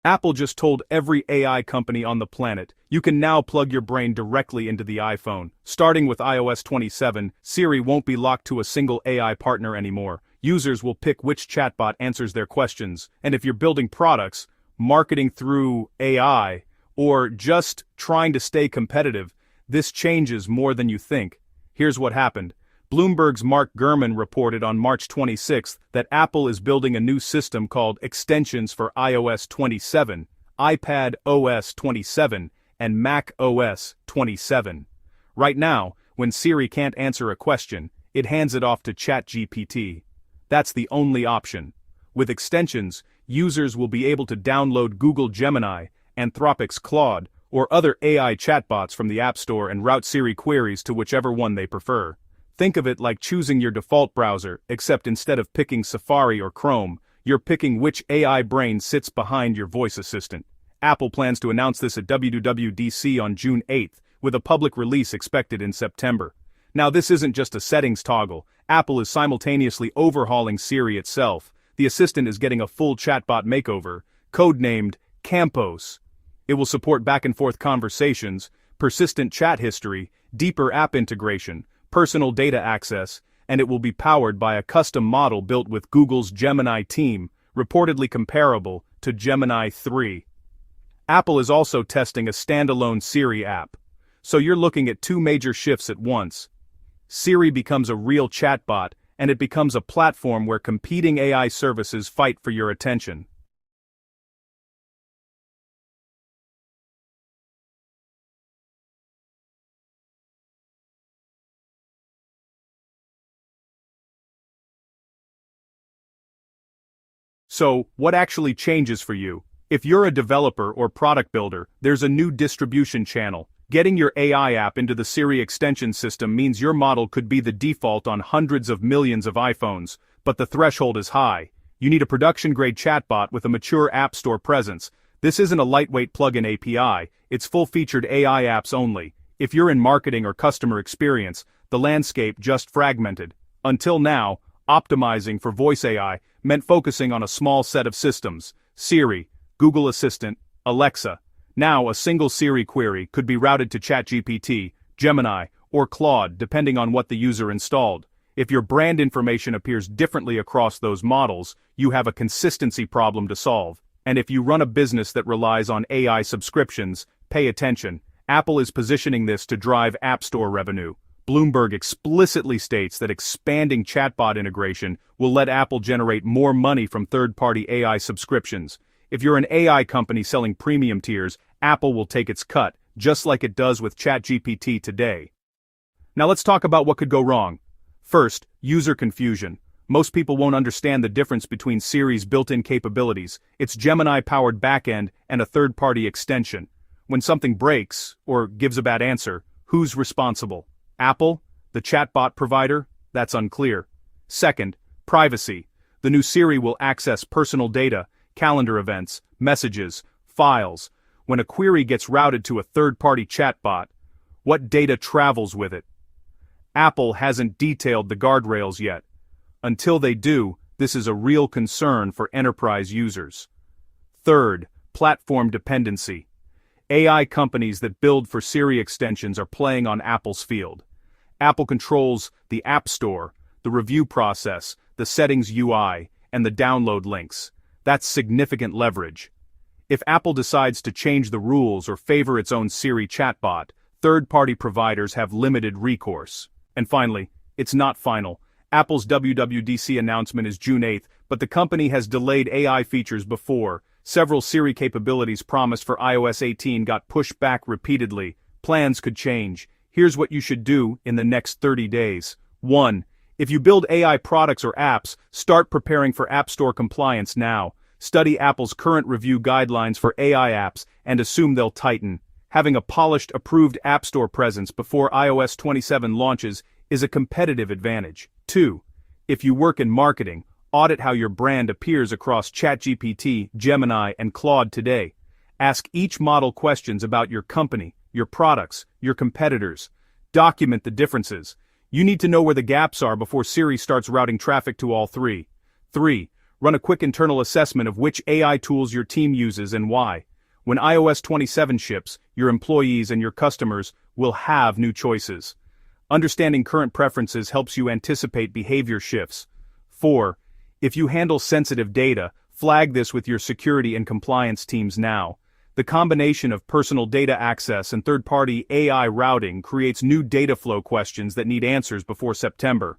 Apple just told every AI company on the planet, you can now plug your brain directly into the iPhone. Starting with iOS 27, Siri won't be locked to a single AI partner anymore. Users will pick which chatbot answers their questions, and if you're building products, marketing through AI, or just trying to stay competitive, this changes more than you think. Here's what happened. Bloomberg's Mark Gurman reported on March 26 that Apple is building a new system called Extensions for iOS 27, iPad OS 27, and Mac OS 27. Right now, when Siri can't answer a question, it hands it off to ChatGPT. That's the only option. With extensions, users will be able to download Google Gemini, Anthropic's Claude, or other AI chatbots from the App Store and route Siri queries to whichever one they prefer. Think of it like choosing your default browser, except instead of picking Safari or Chrome, you're picking which AI brain sits behind your voice assistant. Apple plans to announce this at WWDC on June 8, with a public release expected in September. Now this isn't just a settings toggle, Apple is simultaneously overhauling Siri itself. The assistant is getting a full chatbot makeover, codenamed Campos. It will support back-and-forth conversations, persistent chat history, deeper app integration, personal data access, and it will be powered by a custom model built with Google's Gemini team, reportedly comparable to Gemini 3. Apple is also testing a standalone Siri app. So you're looking at two major shifts at once. Siri becomes a real chatbot, and it becomes a platform where competing AI services fight for your attention. So, what actually changes for you? If you're a developer or product builder, there's a new distribution channel. Getting your AI app into the Siri extension system means your model could be the default on hundreds of millions of iPhones, but the threshold is high. You need a production-grade chatbot with a mature App Store presence. This isn't a lightweight plug-in API, it's full-featured AI apps only. If you're in marketing or customer experience, the landscape just fragmented. Until now, optimizing for voice AI meant focusing on a small set of systems: Siri, Google Assistant, Alexa. Now a single Siri query could be routed to ChatGPT, Gemini, or Claude depending on what the user installed. If your brand information appears differently across those models, you have a consistency problem to solve. And if you run a business that relies on AI subscriptions, pay attention. Apple is positioning this to drive App Store revenue. Bloomberg explicitly states that expanding chatbot integration will let Apple generate more money from third-party AI subscriptions. If you're an AI company selling premium tiers, Apple will take its cut, just like it does with ChatGPT today. Now let's talk about what could go wrong. First, user confusion. Most people won't understand the difference between Siri's built-in capabilities, its Gemini-powered backend, and a third-party extension. When something breaks, or gives a bad answer, who's responsible? Apple? The chatbot provider? That's unclear. Second, privacy. The new Siri will access personal data, calendar events, messages, files. When a query gets routed to a third-party chatbot, what data travels with it? Apple hasn't detailed the guardrails yet. Until they do, this is a real concern for enterprise users. Third, platform dependency. AI companies that build for Siri extensions are playing on Apple's field. Apple controls the App Store, the review process, the settings UI, and the download links. That's significant leverage. If Apple decides to change the rules or favor its own Siri chatbot, third-party providers have limited recourse. And finally, it's not final. Apple's WWDC announcement is June 8, but the company has delayed AI features before. Several Siri capabilities promised for iOS 18 got pushed back repeatedly. Plans could change. Here's what you should do in the next 30 days. 1. If you build AI products or apps, start preparing for App Store compliance now. Study Apple's current review guidelines for AI apps and assume they'll tighten. Having a polished, approved App Store presence before iOS 27 launches is a competitive advantage. 2. If you work in marketing, audit how your brand appears across ChatGPT, Gemini, and Claude today. Ask each model questions about your company, your products, your competitors. Document the differences. You need to know where the gaps are before Siri starts routing traffic to all three. 3. Run a quick internal assessment of which AI tools your team uses and why. When iOS 27 ships, your employees and your customers will have new choices. Understanding current preferences helps you anticipate behavior shifts. 4. If you handle sensitive data, flag this with your security and compliance teams now. The combination of personal data access and third-party AI routing creates new data flow questions that need answers before September.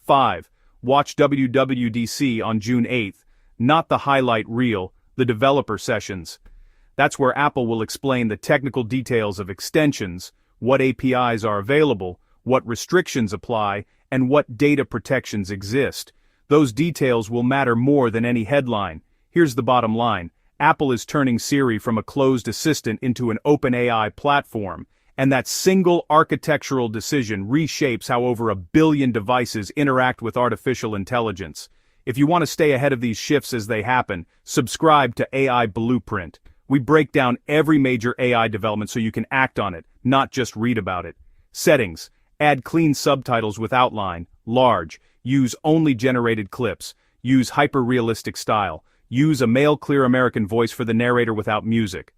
5. Watch WWDC on June 8th, not the highlight reel, the developer sessions. That's where Apple will explain the technical details of extensions, what APIs are available, what restrictions apply, and what data protections exist. Those details will matter more than any headline. Here's the bottom line. Apple is turning Siri from a closed assistant into an open AI platform, and that single architectural decision reshapes how over 1 billion devices interact with artificial intelligence. If you want to stay ahead of these shifts as they happen, subscribe to AI Blueprint. We break down every major AI development so you can act on it, not just read about it. Settings. Add clean subtitles with outline, large, use only generated clips, use hyper-realistic style, use a male clear American voice for the narrator without music.